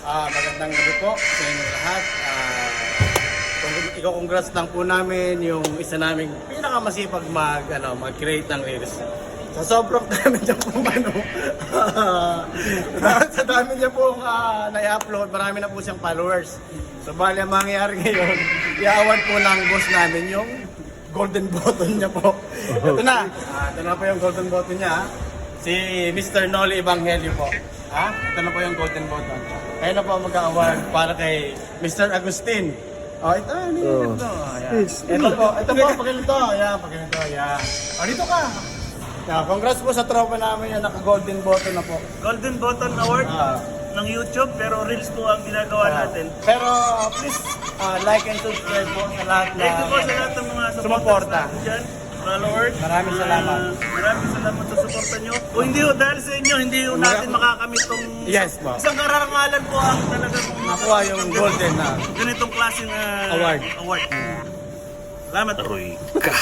Magandang gabi po sa inyo lahat. Congrats lang po namin yung isa naming pinakamasipag mag-create ng reels. Sa sobrang dami niya pong sa dami niya pong na-upload, marami na po siyang followers. So bali ang mangyayari ngayon, i-award po ng boss namin yung golden button niya po. Ito na. Ito na po yung golden button niya. Si Mr. Noli Evangelio po. Ito na po yung golden button. Kaya na po mag-award para kay Mr. Agustin. Ito, ito. Ito po, pagkalito. Pagkalito. Dito ka. Congrats po sa tropa namin yan, naka-golden button na po. Golden Button Award ng YouTube, pero Reels po ang ginagawa natin. Pero please, like and subscribe po sa lahat na Thank you po sa lahat ng mga sumuporta. natin dyan, followers. Maraming salamat. Maraming salamat sa suporta nyo. Kung hindi ho, dahil sa inyo, hindi ho natin makakamit tong Yes po. isang karangalan po ang talagang Nakuha yung golden na ganitong klaseng award. Salamat. Aroy ka.